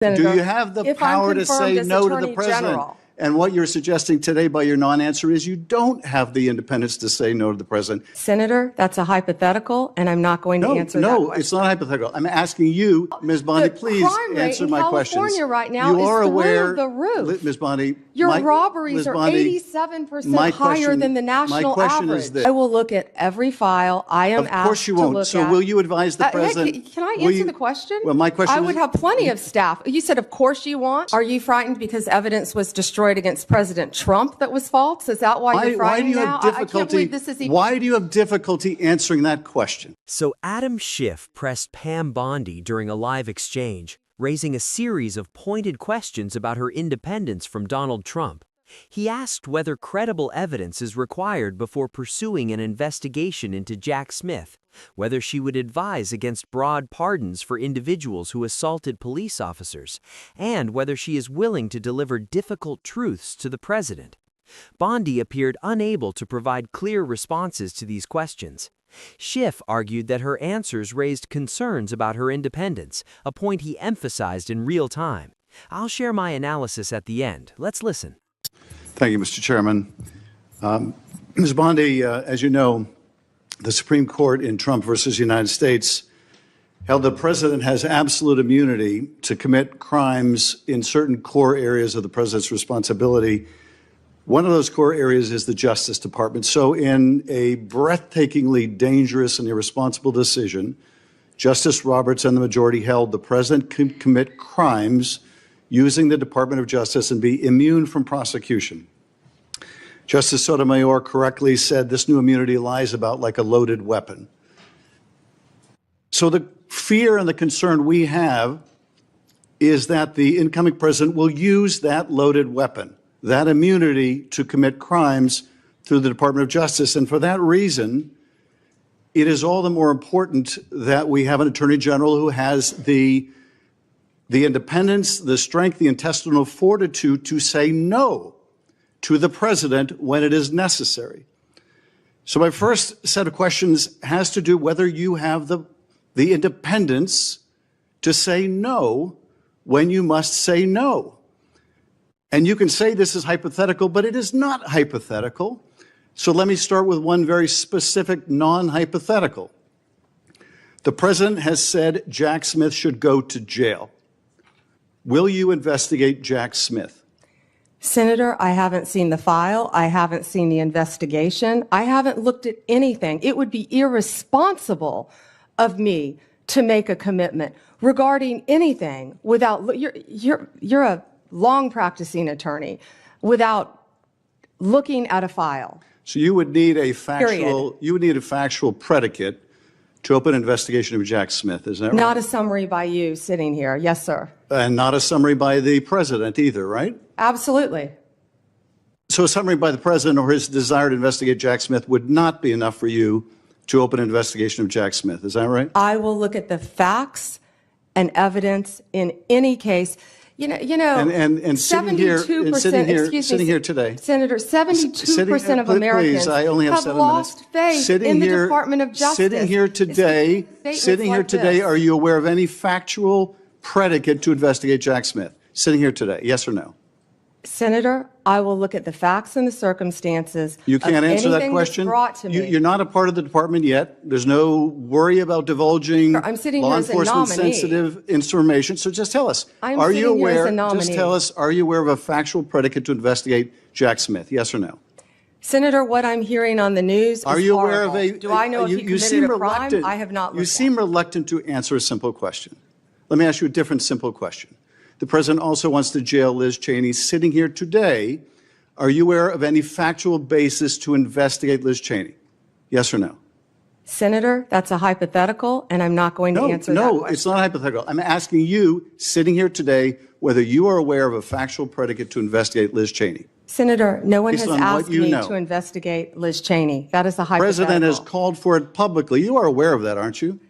Senator, do you have the power to say no to the president? General. And what you're suggesting today by your non-answer is you don't have the independence to say no to the president. Senator, that's a hypothetical, and I'm not going to answer that question. No, it's not hypothetical. I'm asking you, Ms. Bondi, please answer my questions. California right now is through the roof. Ms. Bondi, your robberies are 87% higher than the national average. Is this. I will look at every file I am asked to look at. Of course you won't. So will you advise the president? Can I answer the question? Well, my question I would have plenty of staff. You said, of course you want. Are you frightened because evidence was destroyed against President Trump that was false? Is that why you're frightened now? I can't believe this is even... Why do you have difficulty answering that question? So Adam Schiff pressed Pam Bondi during a live exchange, raising a series of pointed questions about her independence from Donald Trump. He asked whether credible evidence is required before pursuing an investigation into Jack Smith, whether she would advise against broad pardons for individuals who assaulted police officers, and whether she is willing to deliver difficult truths to the president. Bondi appeared unable to provide clear responses to these questions. Schiff argued that her answers raised concerns about her independence, a point he emphasized in real time. I'll share my analysis at the end. Let's listen. Thank you, Mr. Chairman. Ms. Bondi, as you know, the Supreme Court in Trump versus United States held the president has absolute immunity to commit crimes in certain core areas of the president's responsibility. One of those core areas is the Justice Department. So in a breathtakingly dangerous and irresponsible decision, Justice Roberts and the majority held the president can commit crimes using the Department of Justice and be immune from prosecution. Justice Sotomayor correctly said this new immunity lies about like a loaded weapon. So the fear and the concern we have is that the incoming president will use that loaded weapon, that immunity, to commit crimes through the Department of Justice. And for that reason, it is all the more important that we have an attorney general who has the independence, the strength, the intestinal fortitude to say no to the president when it is necessary. So my first set of questions has to do whether you have the independence to say no when you must say no. And you can say this is hypothetical, but it is not hypothetical. So let me start with one very specific non-hypothetical. The president has said Jack Smith should go to jail. Will you investigate Jack Smith? Senator, I haven't seen the file. I haven't seen the investigation. I haven't looked at anything. It would be irresponsible of me to make a commitment regarding anything without, you're a long practicing attorney, without looking at a file. So you would need a factual predicate to open an investigation of Jack Smith, is that right? Not a summary by you sitting here. Yes, sir. And not a summary by the president either, right? Absolutely. So a summary by the president or his desire to investigate Jack Smith would not be enough for you to open an investigation of Jack Smith, is that right? I will look at the facts and evidence in any case. And sitting here today, Senator, 72% of Americans have lost faith in the Department of Justice. Sitting here today, are you aware of any factual predicate to investigate Jack Smith? Sitting here today, yes or no? Senator, I will look at the facts and the circumstances. You can't answer that question? You're not a part of the department yet. There's no worry about divulging law enforcement sensitive information. So just tell us, are you aware of a factual predicate to investigate Jack Smith? Yes or no? Senator, what I'm hearing on the news is Are you aware of a... Do I know if he committed a crime? I have not looked at it. You seem reluctant to answer a simple question. Let me ask you a different simple question. The president also wants to jail Liz Cheney. Sitting here today, are you aware of any factual basis to investigate Liz Cheney? Yes or no? Senator, that's a hypothetical, and I'm not going to answer that question. No, it's not hypothetical. I'm asking you, sitting here today, whether you are aware of a factual predicate to investigate Liz Cheney. Senator, no one has asked me to investigate Liz Cheney. That is a hypothetical. The president has called for it publicly. You are aware of that, aren't you?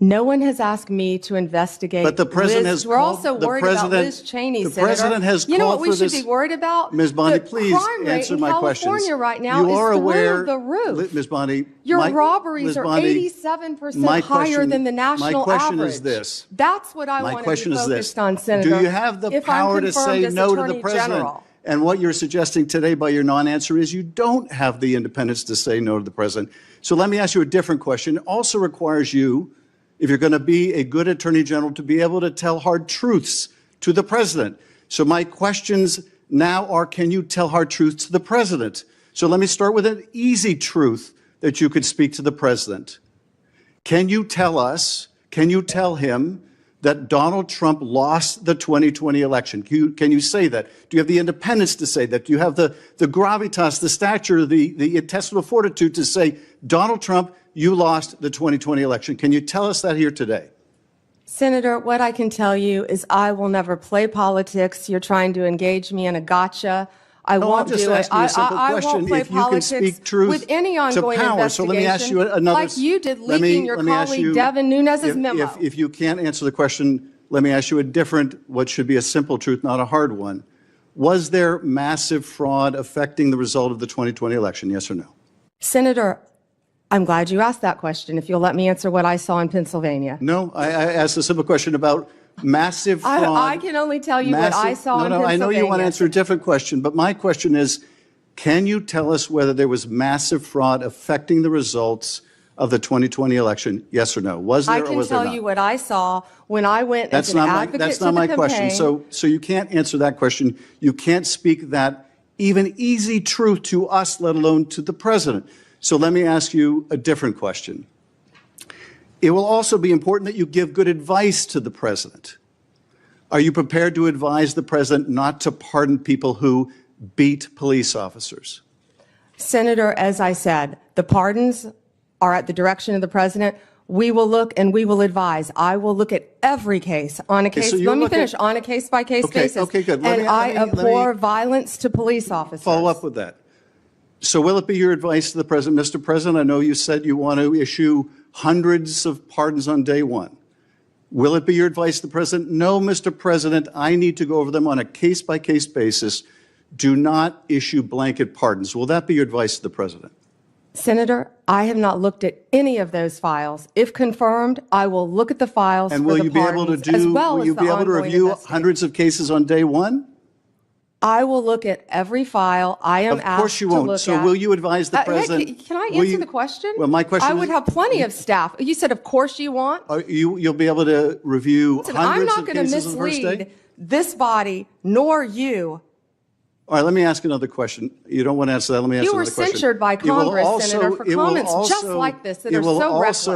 No one has asked me to investigate. But the president has We're called- also the worried about president- Liz Cheney, the Senator. president has You know called what we for should this- be worried about? Ms. Bondi, The please crime rate answer in my questions. California right now You are is aware, through the roof. Ms. Bondi, Your my- robberies Ms. are Bondi, 87% my higher question- than the national My question average. is this. That's what I My want to question be is this. focused on, Senator. Do you have the if I'm power to confirmed say as no to the Attorney president? General. And what you're suggesting today by your non-answer is you don't have the independence to say no to the president. So let me ask you a different question. It also requires you, if you're going to be a good attorney general, to be able to tell hard truths to the president. So my questions now are, can you tell hard truths to the president? So let me start with an easy truth that you could speak to the president. Can you tell him that Donald Trump lost the 2020 election? Can you say that? Do you have the independence to say that? Do you have the gravitas, the stature, the intestinal fortitude to say, Donald Trump, you lost the 2020 election? Can you tell us that here today? Senator, what I can tell you is I will never play politics. You're trying to engage me in a gotcha. I No, won't I'm just do it. asking you a simple I question. won't play If you can politics speak truth with any ongoing to power. investigation, So let me ask you another. like you did leaking your colleague Devin Nunes's memo. If you can't answer the question, let me ask you a different, what should be a simple truth, not a hard one. Was there massive fraud affecting the result of the 2020 election? Yes or no? Senator, I'm glad you asked that question. If you'll let me answer what I saw in Pennsylvania. No, I asked a simple question about massive fraud. I can only tell you what I saw in Pennsylvania. I know you want to answer a different question, but my question is, can you tell us whether there was massive fraud affecting the results of the 2020 election? Yes or no? Was there I or can was there tell not? you what I saw when I went That's as an not my, advocate that's to not the my campaign. question. So you can't answer that question. You can't speak that even easy truth to us, let alone to the president. So let me ask you a different question. It will also be important that you give good advice to the president. Are you prepared to advise the president not to pardon people who beat police officers? Senator, as I said, the pardons are at the direction of the president. We will look and we will advise. I will look at every case on a case. so you Let me look finish at- on a case-by-case Okay, basis. okay, good. And I let me abhor violence to police officers. Follow up with that. So will it be your advice to the president, Mr. President, I know you said you want to issue hundreds of pardons on day one. Will it be your advice to the president? No, Mr. President, I need to go over them on a case-by-case basis. Do not issue blanket pardons. Will that be your advice to the president? Senator, I have not looked at any of those files. If confirmed, I will look at the files And for will the you be able to pardons, as well will as you the be able to ongoing review investigation. hundreds of cases on day one? I will look at every file I am Of asked course you to won't. look So at. will you advise the Hey, president? can I will answer you- the question? Well, my question I would is- have plenty of staff. You said, of course you want. You'll be able to review Listen, I'm hundreds not of going to cases on the first day? mislead this body nor you. All right, let me ask another question. You don't want to answer that. Let me ask You were another question. censured by It will Congress, Senator, for it will comments just like this that are so reckless.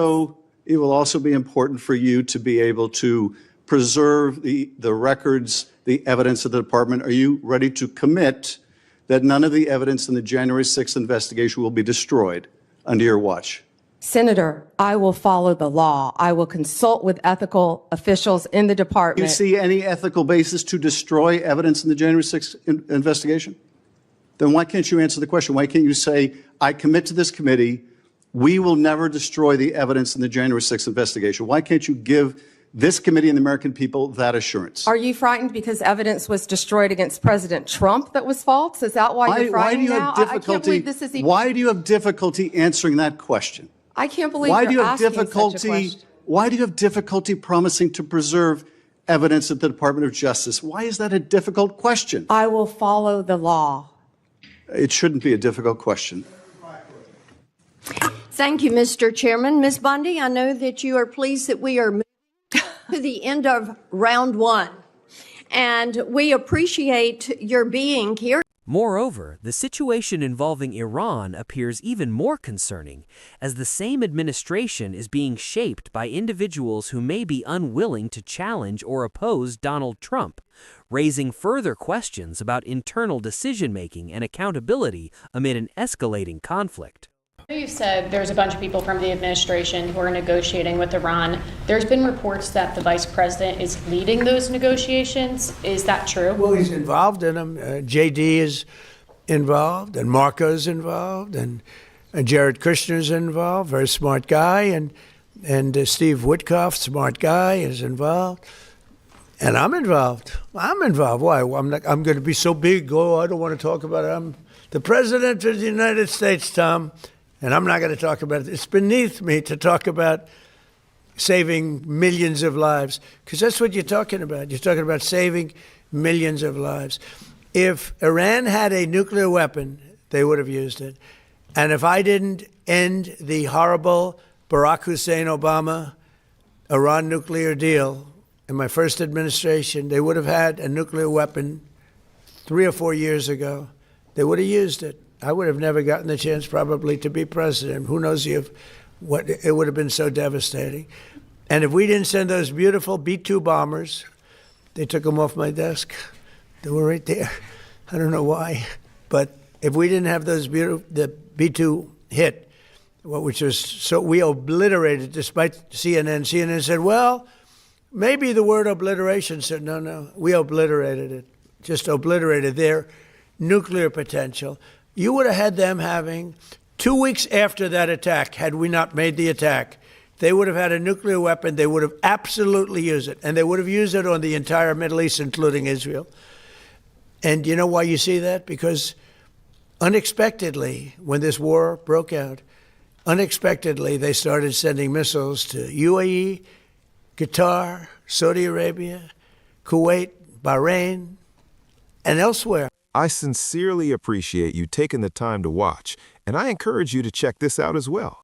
It will also be important for you to be able to preserve the records, the evidence of the department. Are you ready to commit that none of the evidence in the January 6th investigation will be destroyed under your watch? Senator, I will follow the law. I will consult with ethical officials in the Do you department. see any ethical basis to destroy evidence in the January 6th investigation? Then why can't you answer the question? Why can't you say, I commit to this committee, we will never destroy the evidence in the January 6th investigation? Why can't you give this committee and the American people that assurance? Are you frightened because evidence was destroyed against President Trump that was false? Is that why you're Why do frightened you now? have I can't difficulty? believe this is even. Why do you have difficulty answering that question? I can't believe Why do you you're have asking such a difficulty? question. Why do you have difficulty promising to preserve evidence at the Department of Justice? Why is that a difficult question? I will follow the law. It shouldn't be a difficult question. Thank you, Mr. Chairman. Ms. Bondi, I know that you are pleased that we are moving to the end of round one, and we appreciate your being here. Moreover, the situation involving Iran appears even more concerning, as the same administration is being shaped by individuals who may be unwilling to challenge or oppose Donald Trump, raising further questions about internal decision-making and accountability amid an escalating conflict. You said there's a bunch of people from the administration who are negotiating with Iran. There's been reports that the vice president is leading those negotiations. Is that true? Well, he's involved in them. JD is involved, and Marco's involved, and Jared Kushner's involved, very smart guy. And And Steve Witkoff, smart guy, is involved. And I'm involved. Why? I'm going to be so big. Oh, I don't want to talk about it. I'm the president of the United States, Tom, and I'm not going to talk about it. It's beneath me to talk about saving millions of lives, because that's what you're talking about. You're talking about saving millions of lives. If Iran had a nuclear weapon, they would have used it. And if I didn't end the horrible Barack Hussein Obama Iran nuclear deal in my first administration, they would have had a nuclear weapon 3 or 4 years ago. They would have used it. I would have never gotten the chance probably to be president. Who knows if what it would have been so devastating. And if we didn't send those beautiful B-2 bombers, they took them off my desk. They were right there. I don't know why. But if we didn't have those beautiful, the B-2 hit, which was so we obliterated, despite CNN. CNN said, well, maybe the word obliteration said, no, we obliterated it, just obliterated their nuclear potential. You would have had them having 2 weeks after that attack, had we not made the attack, they would have had a nuclear weapon. They would have absolutely used it. And they would have used it on the entire Middle East, including Israel. And you know why you see that? Because unexpectedly, when this war broke out, unexpectedly, they started sending missiles to UAE, Qatar, Saudi Arabia, Kuwait, Bahrain, and elsewhere. I sincerely appreciate you taking the time to watch, and I encourage you to check this out as well.